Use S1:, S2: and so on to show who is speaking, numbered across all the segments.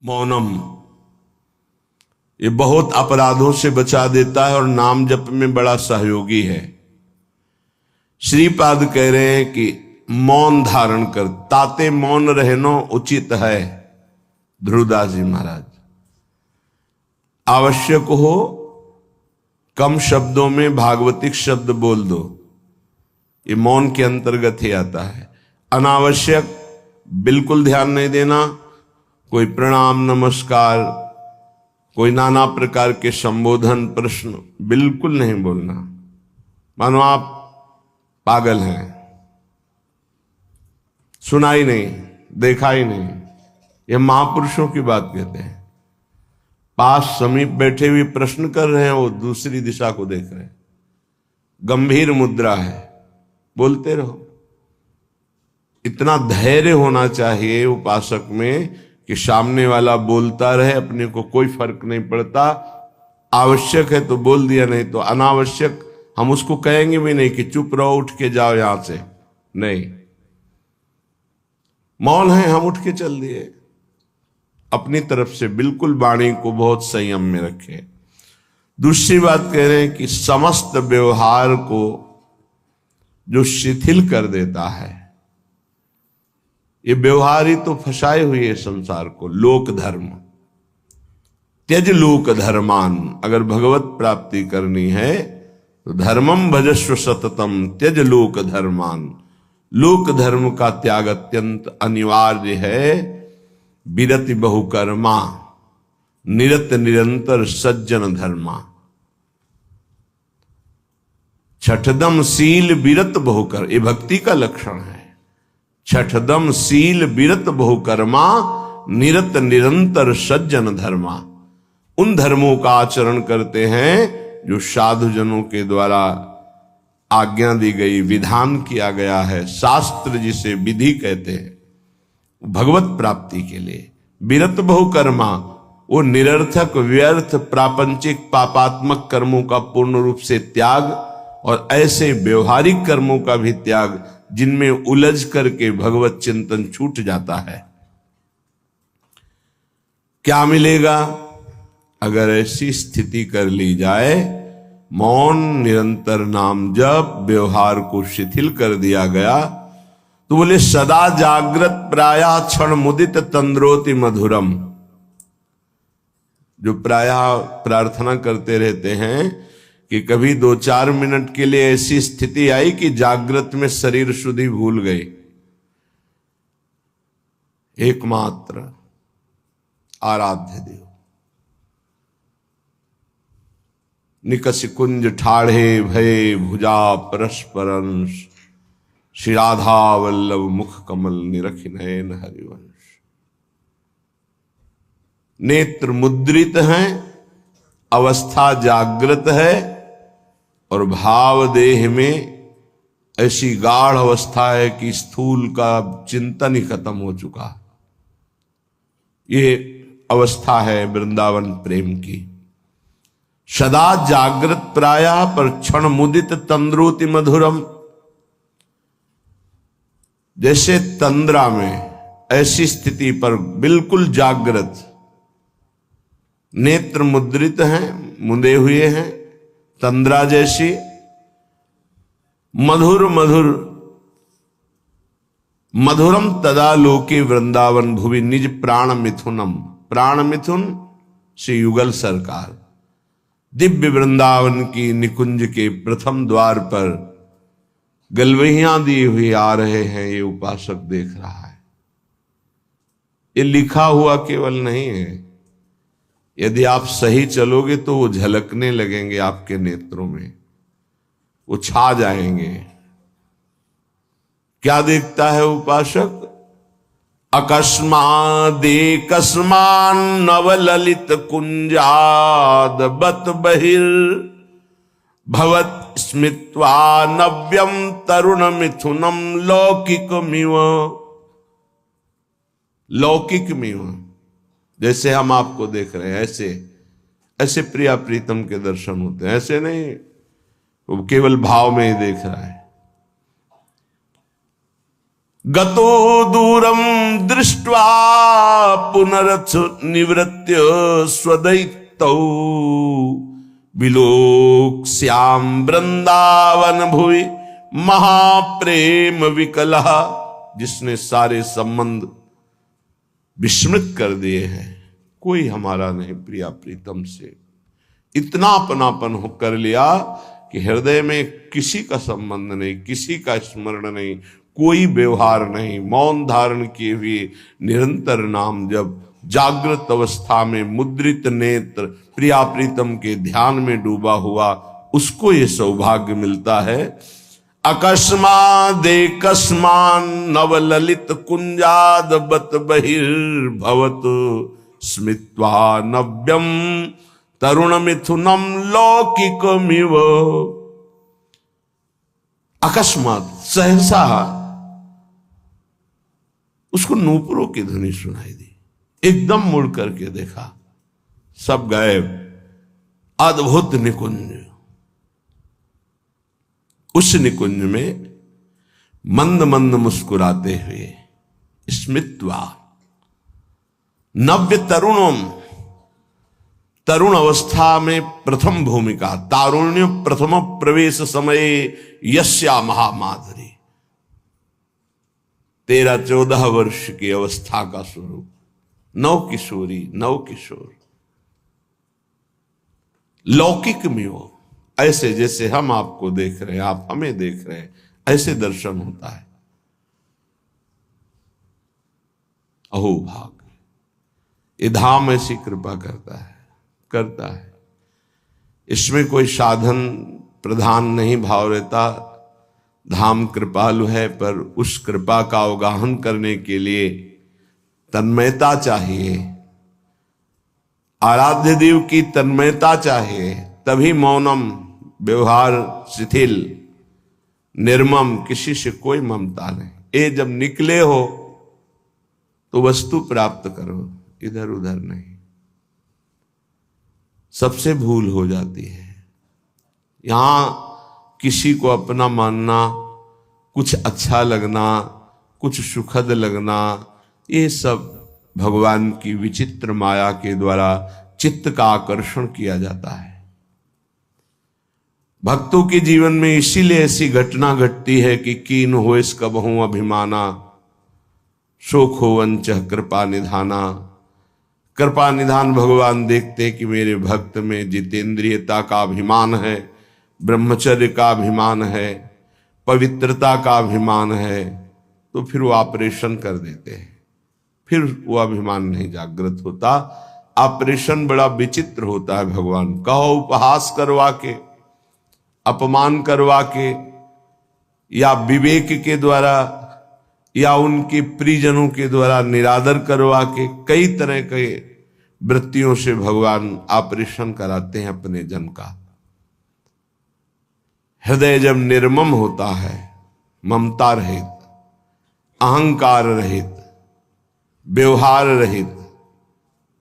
S1: मौनम ये बहुत अपराधों से बचा देता है और नाम जप में बड़ा सहयोगी है। श्रीपाद कह रहे हैं कि मौन धारण कर, ताते मौन रहनो उचित है। ध्रुवदास जी महाराज, आवश्यक हो कम शब्दों में भागवतिक शब्द बोल दो, ये मौन के अंतर्गत ही आता है। अनावश्यक बिल्कुल ध्यान नहीं देना, कोई प्रणाम नमस्कार, कोई नाना प्रकार के संबोधन प्रश्न बिल्कुल नहीं बोलना, मानो आप पागल हैं, सुना ही नहीं, देखा ही नहीं। ये महापुरुषों की बात कहते हैं। पास समीप बैठे हुए प्रश्न कर रहे हैं, वो दूसरी दिशा को देख रहे हैं, गंभीर मुद्रा है, बोलते रहो। इतना धैर्य होना चाहिए उपासक में कि सामने वाला बोलता रहे, अपने को कोई फर्क नहीं पड़ता। आवश्यक है तो बोल दिया, नहीं तो अनावश्यक हम उसको कहेंगे भी नहीं कि चुप रहो, उठ के जाओ यहां से, नहीं। मौन है, हम उठ के चल दिए। अपनी तरफ से बिल्कुल वाणी को बहुत संयम में रखे। दूसरी बात कह रहे हैं कि समस्त व्यवहार को जो शिथिल कर देता है, ये व्यवहार ही तो फंसाए हुए है संसार को। लोक धर्म, त्यज लोक धर्मान, अगर भगवत प्राप्ति करनी है तो धर्मम भजस्व सततम त्यज लोक धर्मान। लोक धर्म का त्याग अत्यंत अनिवार्य है। विरति बहुकर्मा निरत निरंतर सज्जन धर्मा। छठदम शील विरत बहुकर, ये भक्ति का लक्षण है। छठदम शील विरत बहुकर्मा निरत निरंतर सज्जन धर्मा। उन धर्मों का आचरण करते हैं जो साधुजनों के द्वारा आज्ञा दी गई, विधान किया गया है। शास्त्र जिसे विधि कहते हैं, भगवत प्राप्ति के लिए। विरत बहुकर्मा, वो निरर्थक व्यर्थ प्रापंचिक पापात्मक कर्मों का पूर्ण रूप से त्याग, और ऐसे व्यवहारिक कर्मों का भी त्याग जिनमें उलझ करके भगवत चिंतन छूट जाता है। क्या मिलेगा अगर ऐसी स्थिति कर ली जाए? मौन, निरंतर नाम जप, व्यवहार को शिथिल कर दिया गया तो बोले सदा जागृत प्रायः क्षण मुदित तंद्रोति मधुरम। जो प्रायः प्रार्थना करते रहते हैं कि कभी 2-4 मिनट के लिए ऐसी स्थिति आई कि जागृत में शरीर शुद्धि भूल गई। एकमात्र आराध्य देव निकस कुंज ठाढ़े भय भुजा परस्परंश। श्री राधा वल्लभ मुख कमल निरखि नयन हरिवंश। नेत्र मुद्रित हैं, अवस्था जागृत है, और भाव देह में ऐसी गाढ़ अवस्था है कि स्थूल का चिंतन ही खत्म हो चुका। ये अवस्था है वृंदावन प्रेम की। सदा जागृत प्रायः पर क्षण मुदित तंद्रोति मधुरम। जैसे तंद्रा में, ऐसी स्थिति पर बिल्कुल जागृत, नेत्र मुद्रित हैं, मुंदे हुए हैं, तंद्रा जैसी। मधुर मधुर मधुरम तदा लोके वृंदावन भुवि निज प्राण मिथुनम। प्राण मिथुन श्री युगल सरकार दिव्य वृंदावन की निकुंज के प्रथम द्वार पर गलवहियां दी हुई आ रहे हैं। ये उपासक देख रहा है। ये लिखा हुआ केवल नहीं है, यदि आप सही चलोगे तो वो झलकने लगेंगे आपके नेत्रों में, वो छा जाएंगे। क्या देखता है उपासक? अकस्मादेकस्मान नवललित कुंजाद बत बहिर भवत स्मित्वा नव्यम तरुण मिथुनम लौकिकमिव। लौकिकमिव, जैसे हम आपको देख रहे हैं ऐसे ऐसे प्रिया प्रीतम के दर्शन होते हैं। ऐसे नहीं वो केवल भाव में ही देख रहा है। गतो दूरम दृष्ट्वा पुनरथ निवृत्य स्वदैतौ विलोक्ष्याम वृंदावन भुवि महाप्रेम विकलः। जिसने सारे संबंध विस्मृत कर दिए हैं, कोई हमारा नहीं प्रिया प्रीतम से, इतना अपनापन हो कर लिया कि हृदय में किसी का संबंध नहीं, किसी का स्मरण नहीं, कोई व्यवहार नहीं, मौन धारण किए हुए निरंतर नाम जब जागृत अवस्था में मुद्रित नेत्र प्रिया प्रीतम के ध्यान में डूबा हुआ, उसको ये सौभाग्य मिलता है। अकस्मादेकस्मान नवललित कुंजाद बत बहिर्भवत स्मित्वा नव्यम तरुण मिथुनम लौकिकमिव। अकस्मात सहसा उसको नूपुरों की ध्वनि सुनाई दी, एकदम मुड़ करके देखा, सब गायब। अद्भुत निकुंज, उस निकुंज में मंद मंद मुस्कुराते हुए स्मित्वा नव्य तरुणम, तरुण अवस्था में प्रथम भूमिका, तारुण्य प्रथम प्रवेश समय यस्या महामाधुरी, 13-14 वर्ष की अवस्था का स्वरूप, नव किशोरी नव किशोर, लौकिक में हो, ऐसे जैसे हम आपको देख रहे हैं, आप हमें देख रहे हैं, ऐसे दर्शन होता है। अहो भाग, ये धाम ऐसी कृपा करता है। इसमें कोई साधन प्रधान नहीं भाव रहता। धाम कृपालु है, पर उस कृपा का अवगाहन करने के लिए तन्मयता चाहिए, आराध्य देव की तन्मयता चाहिए, तभी मौनम, व्यवहार शिथिल, निर्मम, किसी से कोई ममता नहीं। ये जब निकले हो तो वस्तु प्राप्त करो, इधर उधर नहीं। सबसे भूल हो जाती है। यहां किसी को अपना मानना, कुछ अच्छा लगना, कुछ सुखद लगना, ये सब भगवान की विचित्र माया के द्वारा चित्त का आकर्षण किया जाता है। भक्तों के जीवन में इसीलिए ऐसी घटना घटती है कि कीन हो इस कबहू अभिमाना, शोक हो वंच कृपा निधाना। कृपा निधान भगवान देखते कि मेरे भक्त में जितेंद्रियता का अभिमान है, ब्रह्मचर्य का अभिमान है, पवित्रता का अभिमान है, तो फिर वो ऑपरेशन कर देते हैं। फिर वो अभिमान नहीं जागृत होता। ऑपरेशन बड़ा विचित्र होता है। भगवान कहो उपहास करवा के, अपमान करवा के, या विवेक के द्वारा, या उनके परिजनों के द्वारा निरादर करवा के, कई तरह के वृत्तियों से भगवान ऑपरेशन कराते हैं अपने जन का। हृदय जब निर्मम होता है, ममता रहित, अहंकार रहित, व्यवहार रहित,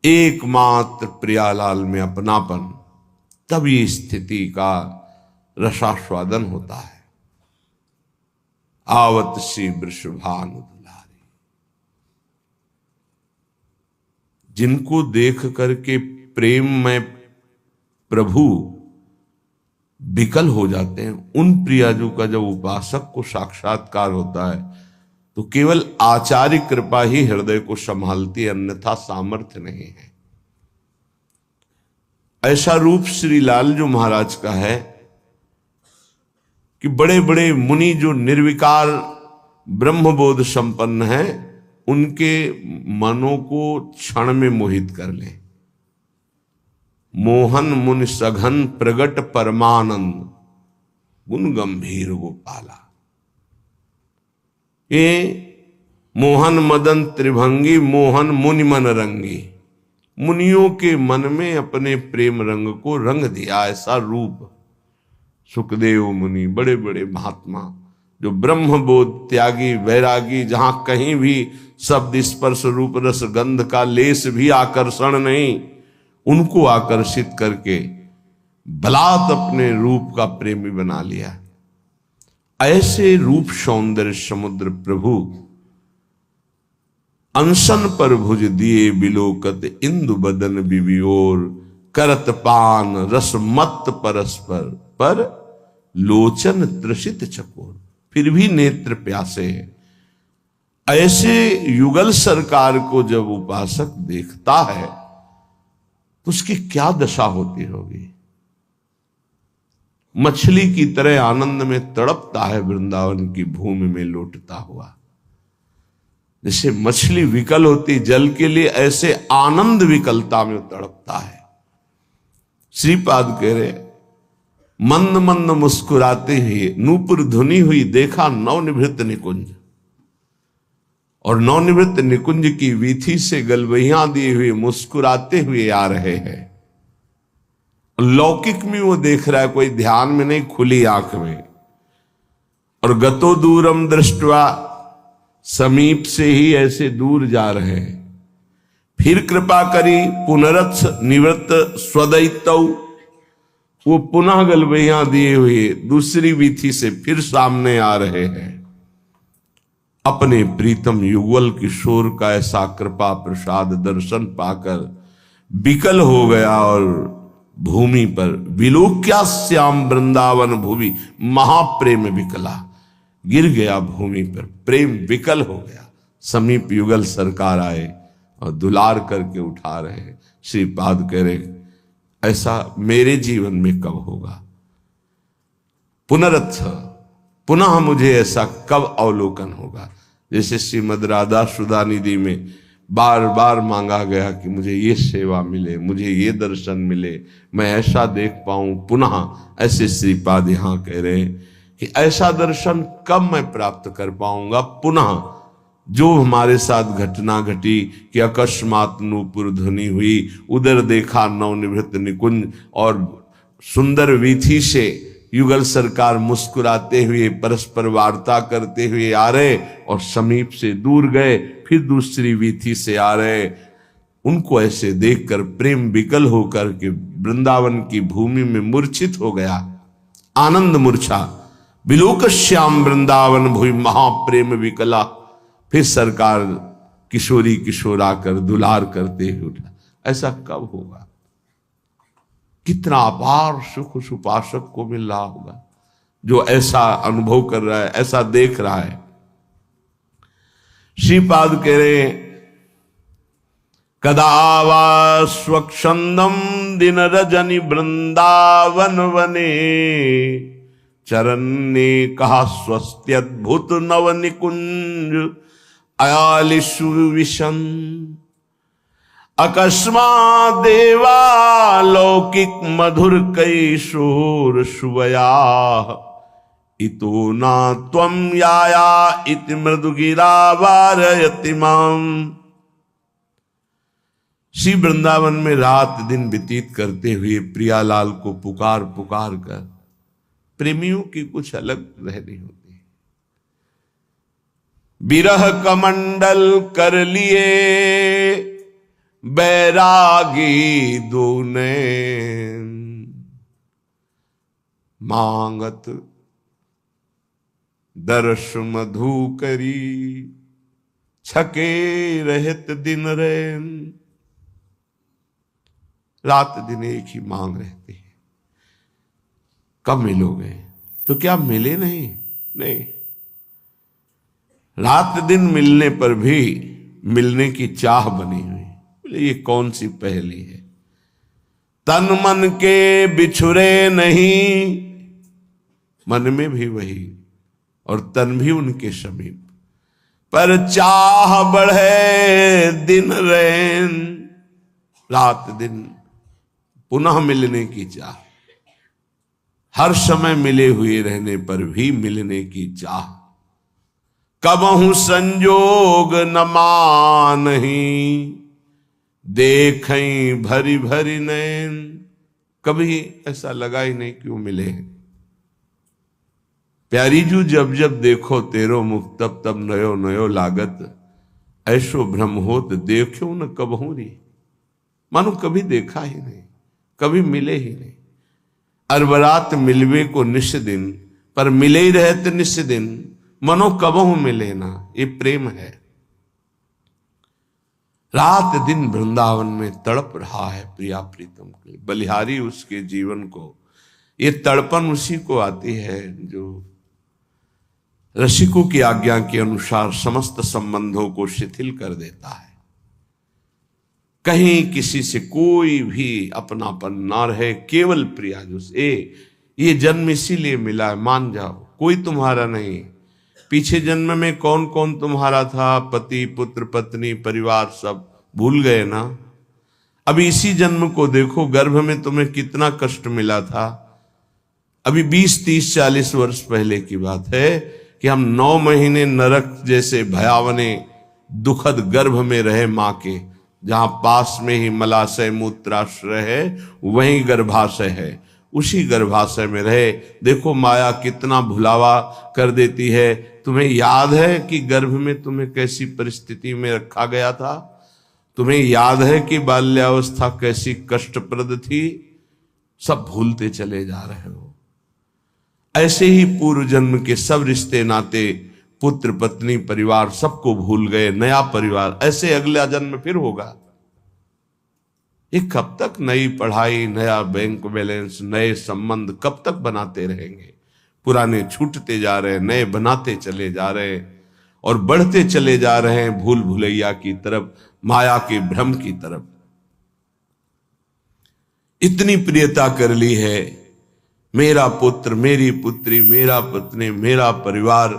S1: एकमात्र प्रियालाल में अपनापन, तब ये स्थिति का रसास्वादन होता है। आवत सी वृषभानु दुलारी, जिनको देख करके प्रेम में प्रभु विकल हो जाते हैं, उन प्रियाजू का जब उपासक को साक्षात्कार होता है तो केवल आचार्य कृपा ही हृदय को संभालती है, अन्यथा सामर्थ्य नहीं है। ऐसा रूप श्री लालजू महाराज का है कि बड़े बड़े मुनि जो निर्विकार ब्रह्मबोध संपन्न हैं, उनके मनों को क्षण में मोहित कर ले। मोहन मुनि सघन प्रगट परमानंद, गुण गंभीर गोपाला। ये मोहन मदन त्रिभंगी, मोहन मुनि मन रंगी, मुनियों के मन में अपने प्रेम रंग को रंग दिया। ऐसा रूप सुखदेव मुनि, बड़े बड़े महात्मा जो ब्रह्मबोध त्यागी वैरागी, जहां कहीं भी शब्द स्पर्श रूप रस गंध का लेस भी आकर्षण नहीं, उनको आकर्षित करके बलात् अपने रूप का प्रेमी बना लिया। ऐसे रूप सौंदर्य समुद्र प्रभु अनशन पर भुज दिए बिलोकत इंदु बदन बिबियोर, करत पान रस मत परस्पर, पर लोचन त्रसित चकोर। फिर भी नेत्र प्यासे हैं। ऐसे युगल सरकार को जब उपासक देखता है तो उसकी क्या दशा होती होगी। मछली की तरह आनंद में तड़पता है वृंदावन की भूमि में लौटता हुआ। जैसे मछली विकल होती जल के लिए, ऐसे आनंद विकलता में तड़पता है। श्रीपाद कह रहे, मंद मंद मुस्कुराते हुए नूपुर धुनी हुई देखा नवनिवृत्त निकुंज, और नवनिवृत्त निकुंज की वीथी से गलवहियां दिए हुए मुस्कुराते हुए आ रहे हैं। लौकिक में वो देख रहा है, कोई ध्यान में नहीं, खुली आंख में। और गतो दूरम दृष्टवा, समीप से ही ऐसे दूर जा रहे हैं। फिर कृपा करी पुनरथ निवृत्त स्वदैतौ, वो पुनः गलवहियां दिए हुए दूसरी वीथी से फिर सामने आ रहे हैं। अपने प्रीतम युगल किशोर का ऐसा कृपा प्रसाद दर्शन पाकर विकल हो गया और भूमि पर विलोक्या श्याम वृंदावन भूमि, महाप्रेम विकला, गिर गया भूमि पर, प्रेम विकल हो गया। समीप युगल सरकार आए और दुलार करके उठा रहे। श्रीपाद कह रहे, ऐसा मेरे जीवन में कब होगा। पुनरथ, पुनः मुझे ऐसा कब अवलोकन होगा। जैसे श्रीमद राधा सुधा निधि में बार बार मांगा गया कि मुझे ये सेवा मिले, मुझे ये दर्शन मिले, मैं ऐसा देख पाऊं पुनः। ऐसे श्रीपाद यहां कह रहे हैं कि ऐसा दर्शन कब मैं प्राप्त कर पाऊंगा पुनः। जो हमारे साथ घटना घटी कि अकस्मात नूपुर ध्वनि हुई, उधर देखा नवनिवृत्त निकुंज, और सुंदर वीथी से युगल सरकार मुस्कुराते हुए परस्पर वार्ता करते हुए आ रहे, और समीप से दूर गए, फिर दूसरी वीथी से आ रहे। उनको ऐसे देखकर प्रेम विकल होकर के वृंदावन की भूमि में मूर्छित हो गया। आनंद मूर्छा, विलोक श्याम वृंदावन भूमि महाप्रेम विकला। फिर सरकार किशोरी किशोर आकर दुलार करते हुए उठा। ऐसा कब होगा। कितना अपार सुख उस उपासक को मिल रहा होगा जो ऐसा अनुभव कर रहा है, ऐसा देख रहा है। श्रीपाद कह रहे, कदा वा स्वच्छंदम दिन रजनी वृंदावन वने, चरण ने कहा स्वस्त्यद्भुत नव निकुंज अयालिशु विशन। अकस्मात् देवा लौकिक मधुर कैशोर शुभया, इतो ना त्वं याया इति मृदुगिरा वारयति माम। श्री वृंदावन में रात दिन व्यतीत करते हुए प्रियालाल को पुकार पुकार कर, प्रेमियों की कुछ अलग रहनी होती। विरह कमंडल कर लिए बैरागी दूने, मांगत दर्श मधु करी, छके रहत दिन रैन। रात दिन एक ही मांग रहती है, कब मिलोगे। तो क्या मिले नहीं? नहीं, रात दिन मिलने पर भी मिलने की चाह बनी हुई। ये कौन सी पहेली है। तन मन के बिछुरे नहीं, मन में भी वही और तन भी उनके समीप, पर चाह बढ़े दिन रैन। रात दिन पुनः मिलने की चाह, हर समय मिले हुए रहने पर भी मिलने की चाह। कबहु संजोग न मानही, देखें भरी भरी नैन। कभी ऐसा लगा ही नहीं क्यों मिले हैं। प्यारी जू जब जब देखो तेरो मुख, तब तब नयो नयो लागत। ऐसो भ्रम होत देखो न कबहू री। मानो कभी देखा ही नहीं, कभी मिले ही नहीं। अरबरात मिलवे को निश दिन, पर मिले ही रहते निश दिन। मनो कबहू मिले ना, ये प्रेम है। रात दिन वृंदावन में तड़प रहा है प्रिया प्रीतम के लिए। बलिहारी उसके जीवन को, ये तड़पन उसी को आती है जो रसिकों की आज्ञा के अनुसार समस्त संबंधों को शिथिल कर देता है। कहीं किसी से कोई भी अपनापन ना रहे, केवल प्रिया जो ये जन्म इसीलिए मिला है, मान जाओ, कोई तुम्हारा नहीं। पीछे जन्म में कौन कौन तुम्हारा था, पति पुत्र पत्नी परिवार सब भूल गए ना। अभी इसी जन्म को देखो, गर्भ में तुम्हें कितना कष्ट मिला था। अभी 20 30 40 वर्ष पहले की बात है कि हम 9 महीने नरक जैसे भयावने दुखद गर्भ में रहे मां के, जहां पास में ही मलाशय मूत्राश्रय है, वहीं गर्भाशय है, उसी गर्भाशय में रहे। देखो माया कितना भुलावा कर देती है। तुम्हें याद है कि गर्भ में तुम्हें कैसी परिस्थिति में रखा गया था? तुम्हें याद है कि बाल्यावस्था कैसी कष्टप्रद थी? सब भूलते चले जा रहे हो। ऐसे ही पूर्व जन्म के सब रिश्ते नाते, पुत्र पत्नी परिवार सबको भूल गए। नया परिवार, ऐसे अगला जन्म फिर होगा। ये कब तक नई पढ़ाई, नया बैंक बैलेंस, नए संबंध कब तक बनाते रहेंगे? पुराने छूटते जा रहे, नए बनाते चले जा रहे और बढ़ते चले जा रहे हैं भूल भुलैया की तरफ, माया के भ्रम की तरफ। इतनी प्रियता कर ली है, मेरा पुत्र, मेरी पुत्री, मेरा पत्नी, मेरा परिवार,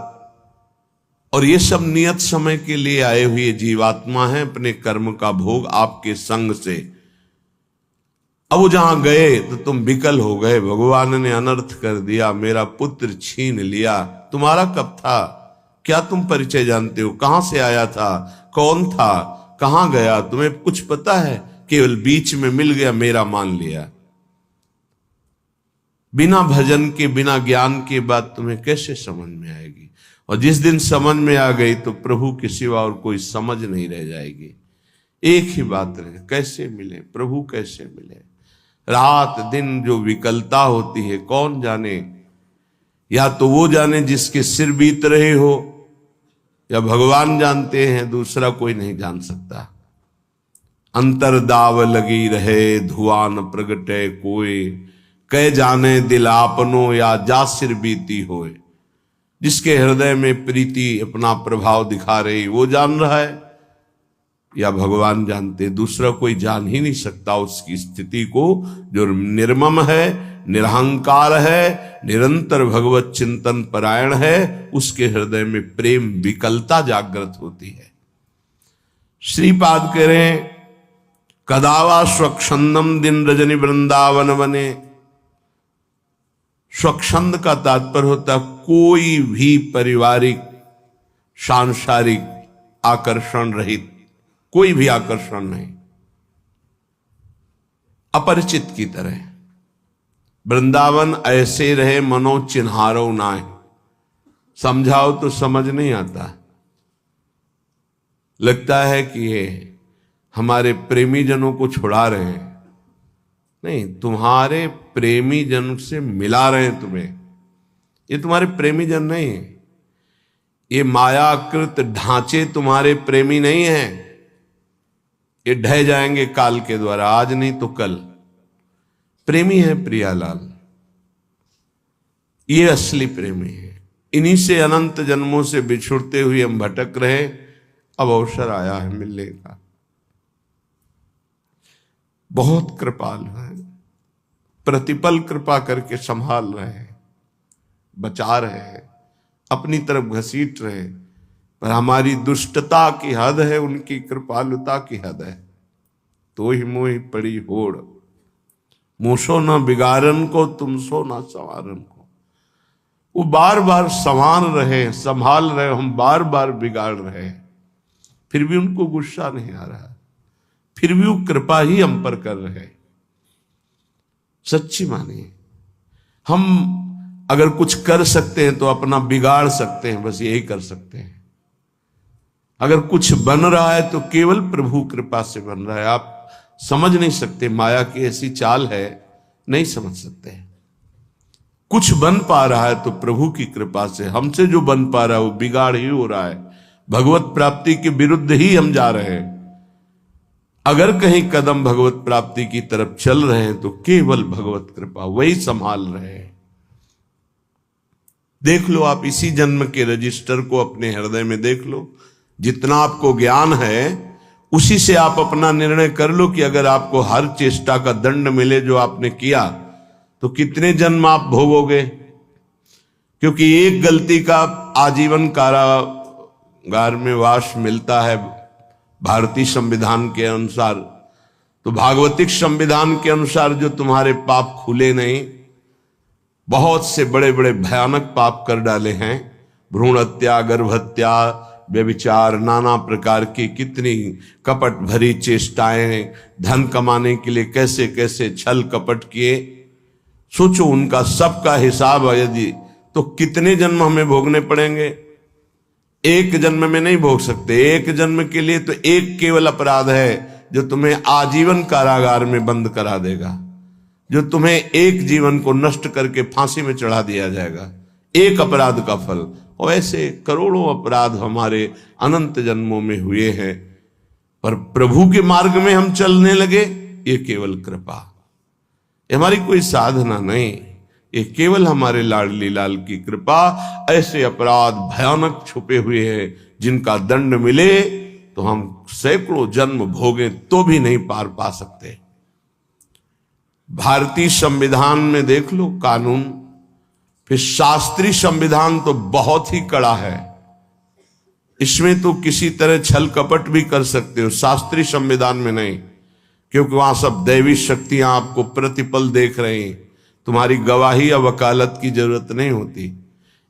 S1: और ये सब नियत समय के लिए आए हुए जीवात्मा हैं, अपने कर्म का भोग आपके संग से। अब वो जहां गए तो तुम विकल हो गए, भगवान ने अनर्थ कर दिया, मेरा पुत्र छीन लिया। तुम्हारा कब था? क्या तुम परिचय जानते हो? कहां से आया था? कौन था? कहां गया? तुम्हें कुछ पता है? केवल बीच में मिल गया, मेरा मान लिया। बिना भजन के, बिना ज्ञान के बात तुम्हें कैसे समझ में आएगी? और जिस दिन समझ में आ गई तो प्रभु के सिवा और कोई समझ नहीं रह जाएगी। एक ही बात रहे, कैसे मिले प्रभु, कैसे मिले? रात दिन जो विकलता होती है, कौन जाने? या तो वो जाने जिसके सिर बीत रहे हो, या भगवान जानते हैं, दूसरा कोई नहीं जान सकता। अंतर दाव लगी रहे, धुआं न प्रगटे कोई, कह जाने दिल आपनो या जा सिर बीती होए। जिसके हृदय में प्रीति अपना प्रभाव दिखा रही, वो जान रहा है या भगवान जानते? दूसरा कोई जान ही नहीं सकता उसकी स्थिति को। जो निर्मम है, निरहंकार है, निरंतर भगवत चिंतन परायण है, उसके हृदय में प्रेम विकलता जागृत होती है। श्रीपाद कह रहे हैं, कदावा स्वच्छंदम दिन रजनी वृंदावन बने। स्वच्छंद का तात्पर्य होता कोई भी पारिवारिक सांसारिक आकर्षण रहित, कोई भी आकर्षण नहीं, अपरिचित की तरह। वृंदावन ऐसे रहे मनो चिन्हारो नाय। समझाओ तो समझ नहीं आता, लगता है कि ये हमारे प्रेमी जनों को छुड़ा रहे हैं। नहीं, तुम्हारे प्रेमी जन से मिला रहे हैं तुम्हें। ये तुम्हारे प्रेमी जन नहीं है, ये मायाकृत ढांचे तुम्हारे प्रेमी नहीं हैं। ये ढह जाएंगे काल के द्वारा, आज नहीं तो कल। प्रेमी है प्रियालाल, ये असली प्रेमी है। इन्हीं से अनंत जन्मों से बिछुड़ते हुए हम भटक रहे, अब अवसर आया है मिलने का। बहुत कृपाल है, प्रतिपल कृपा करके संभाल रहे हैं, बचा रहे हैं, अपनी तरफ घसीट रहे, पर हमारी दुष्टता की हद है, उनकी कृपालुता की हद है। तो ही मोहि पड़ी होड़, मूसो न बिगाड़न को, तुम सो न संवारन को। वो बार बार संवार रहे, संभाल रहे, हम बार बार बिगाड़ रहे, फिर भी उनको गुस्सा नहीं आ रहा, फिर भी वो कृपा ही हम पर कर रहे। सच्ची मानिए, हम अगर कुछ कर सकते हैं तो अपना बिगाड़ सकते हैं, बस यही कर सकते हैं। अगर कुछ बन रहा है तो केवल प्रभु कृपा से बन रहा है। आप समझ नहीं सकते, माया की ऐसी चाल है, नहीं समझ सकते। कुछ बन पा रहा है तो प्रभु की कृपा से। हमसे जो बन पा रहा है वो बिगाड़ ही हो रहा है, भगवत प्राप्ति के विरुद्ध ही हम जा रहे हैं। अगर कहीं कदम भगवत प्राप्ति की तरफ चल रहे हैं तो केवल भगवत कृपा वही संभाल रहे हैं। देख लो आप इसी जन्म के रजिस्टर को अपने हृदय में देख लो, जितना आपको ज्ञान है उसी से आप अपना निर्णय कर लो कि अगर आपको हर चेष्टा का दंड मिले जो आपने किया तो कितने जन्म आप भोगोगे। क्योंकि एक गलती का आजीवन कारागार में वास मिलता है भारतीय संविधान के अनुसार, तो भागवतिक संविधान के अनुसार जो तुम्हारे पाप खुले नहीं, बहुत से बड़े बड़े भयानक पाप कर डाले हैं, भ्रूण हत्या, गर्भ हत्या, व्यभिचार, नाना प्रकार की कितनी कपट भरी चेष्टाएं, धन कमाने के लिए कैसे कैसे छल कपट किए, सोचो उनका सबका हिसाब यदि तो कितने जन्म हमें भोगने पड़ेंगे। एक जन्म में नहीं भोग सकते। एक जन्म के लिए तो एक केवल अपराध है जो तुम्हें आजीवन कारागार में बंद करा देगा, जो तुम्हें एक जीवन को नष्ट करके फांसी में चढ़ा दिया जाएगा, एक अपराध का फल। और ऐसे करोड़ों अपराध हमारे अनंत जन्मों में हुए हैं, पर प्रभु के मार्ग में हम चलने लगे, ये केवल कृपा, ये हमारी कोई साधना नहीं, ये केवल हमारे लाडली लाल की कृपा। ऐसे अपराध भयानक छुपे हुए हैं जिनका दंड मिले तो हम सैकड़ों जन्म भोगे तो भी नहीं पार पा सकते। भारतीय संविधान में देख लो कानून, फिर शास्त्रीय संविधान तो बहुत ही कड़ा है, इसमें तो किसी तरह छल कपट भी कर सकते हो, शास्त्रीय संविधान में नहीं, क्योंकि वहां सब दैवी शक्तियां आपको प्रतिपल देख रही हैं, तुम्हारी गवाही या वकालत की जरूरत नहीं होती,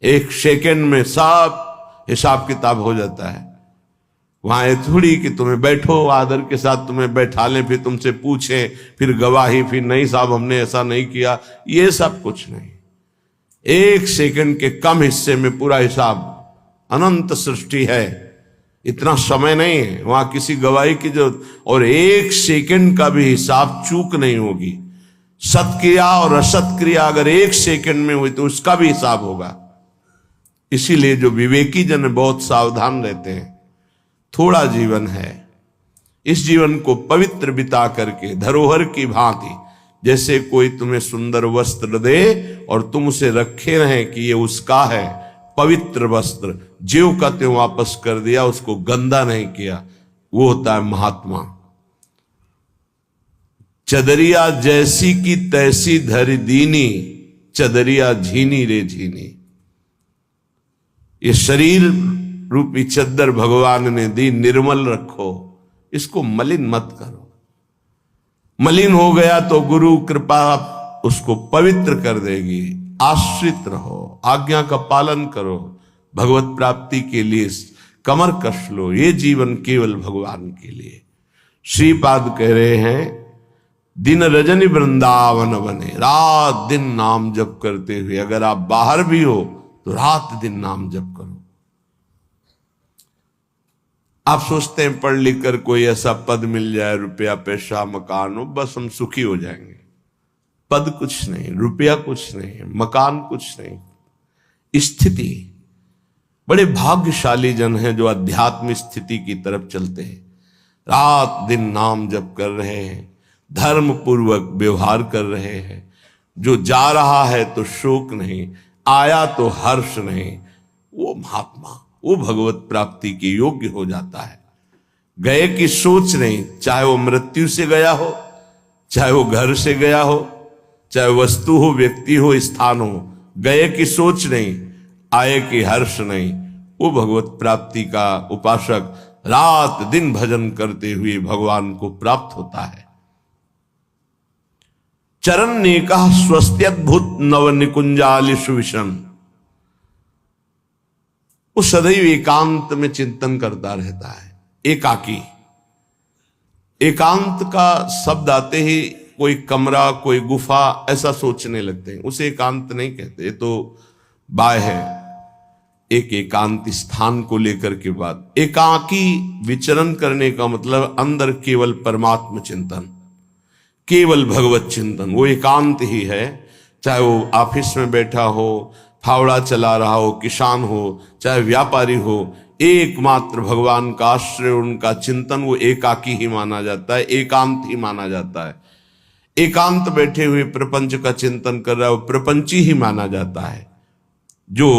S1: एक सेकंड में सब हिसाब किताब हो जाता है। वहां ये थोड़ी कि तुम्हें बैठो आदर के साथ तुम्हें बैठा लें, फिर तुमसे पूछें, फिर गवाही, फिर नहीं साहब हमने ऐसा नहीं किया, ये सब कुछ नहीं। एक सेकंड के कम हिस्से में पूरा हिसाब, अनंत सृष्टि है, इतना समय नहीं है वहां किसी गवाही की जरूरत, और एक सेकंड का भी हिसाब चूक नहीं होगी। सत्क्रिया और असत क्रिया अगर एक सेकंड में हुई तो उसका भी हिसाब होगा। इसीलिए जो विवेकी जन बहुत सावधान रहते हैं, थोड़ा जीवन है, इस जीवन को पवित्र बिता करके धरोहर की भांति, जैसे कोई तुम्हें सुंदर वस्त्र दे और तुम उसे रखे रहें कि ये उसका है, पवित्र वस्त्र, ज्यों का त्यों वापस कर दिया, उसको गंदा नहीं किया, वो होता है महात्मा। चदरिया जैसी की तैसी धरी दीनी, चदरिया झीनी रे झीनी। ये शरीर रूपी चद्दर भगवान ने दी, निर्मल रखो, इसको मलिन मत करो। मलिन हो गया तो गुरु कृपा उसको पवित्र कर देगी। आश्रित रहो, आज्ञा का पालन करो, भगवत प्राप्ति के लिए कमर कस लो, ये जीवन केवल भगवान के लिए। श्रीपाद कह रहे हैं, दिन रजनी वृंदावन बने, रात दिन नाम जप करते हुए, अगर आप बाहर भी हो तो रात दिन नाम जप करो। आप सोचते हैं पढ़ लिख कर कोई ऐसा पद मिल जाए, रुपया पैसा मकान हो, बस हम सुखी हो जाएंगे। पद कुछ नहीं, रुपया कुछ नहीं, मकान कुछ नहीं, स्थिति। बड़े भाग्यशाली जन हैं जो अध्यात्म स्थिति की तरफ चलते हैं, रात दिन नाम जप कर रहे हैं, धर्म पूर्वक व्यवहार कर रहे हैं। जो जा रहा है तो शोक नहीं, आया तो हर्ष नहीं, वो महात्मा, वो भगवत प्राप्ति के योग्य हो जाता है। गए की सोच नहीं, चाहे वो मृत्यु से गया हो, चाहे वो घर से गया हो, चाहे वस्तु हो, व्यक्ति हो, स्थान हो, गए की सोच नहीं, आए की हर्ष नहीं, वो भगवत प्राप्ति का उपासक रात दिन भजन करते हुए भगवान को प्राप्त होता है। चरण ने कहा स्वस्त्यद्भुत नव निकुंजालिषु विषम, वो सदैव एकांत में चिंतन करता रहता है, एकाकी। एकांत का शब्द आते ही कोई कमरा, कोई गुफा ऐसा सोचने लगते हैं, उसे एकांत नहीं कहते, तो बाय है एक एकांत स्थान को लेकर के बात। एकाकी विचरण करने का मतलब अंदर केवल परमात्म चिंतन, केवल भगवत चिंतन, वो एकांत ही है। चाहे वो ऑफिस में बैठा हो, फावड़ा चला रहा हो, किसान हो, चाहे व्यापारी हो, एकमात्र भगवान का आश्रय, उनका चिंतन, वो एकाकी ही माना जाता है, एकांत ही माना जाता है। एकांत बैठे हुए प्रपंच का चिंतन कर रहा है वो प्रपंची ही माना जाता है। जो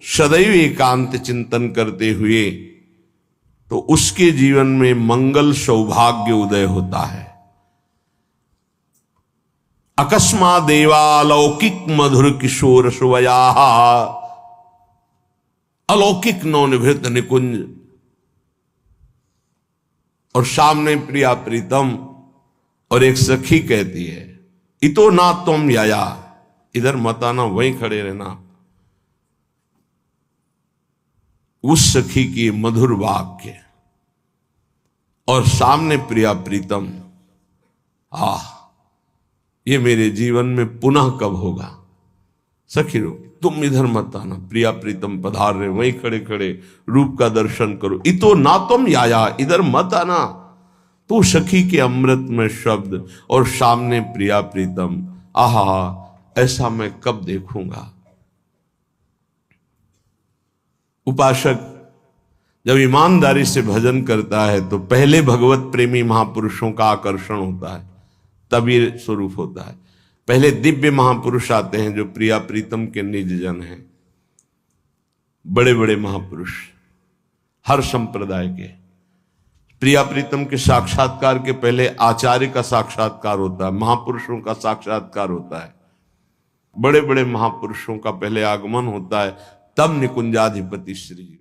S1: सदैव एकांत चिंतन करते हुए, तो उसके जीवन में मंगल सौभाग्य उदय होता है। अकस्मा देवालौकिक मधुर किशोर सुवया, अलौकिक नवनिभृत निकुंज, और सामने प्रिया प्रीतम, और एक सखी कहती है इतो ना तुम याया, इधर मत आना, वहीं खड़े रहना। उस सखी की मधुर वाक्य और सामने प्रिया प्रीतम, ये मेरे जीवन में पुनः कब होगा। सखी रो, तुम इधर मत आना, प्रिया प्रीतम पधार रहे, वहीं खड़े खड़े रूप का दर्शन करो। इतो ना तुम याया, इधर मत आना। तो सखी के अमृत में शब्द और सामने प्रिया प्रीतम, आहा, ऐसा मैं कब देखूंगा। उपासक जब ईमानदारी से भजन करता है तो पहले भगवत प्रेमी महापुरुषों का आकर्षण होता है, तब ये स्वरूप होता है। पहले दिव्य महापुरुष आते हैं जो प्रिया प्रीतम के निज जन हैं, बड़े बड़े महापुरुष हर संप्रदाय के। प्रिया प्रीतम के साक्षात्कार के पहले आचार्य का साक्षात्कार होता है, महापुरुषों का साक्षात्कार होता है, बड़े बड़े महापुरुषों का पहले आगमन होता है, तब निकुंजाधिपति श्री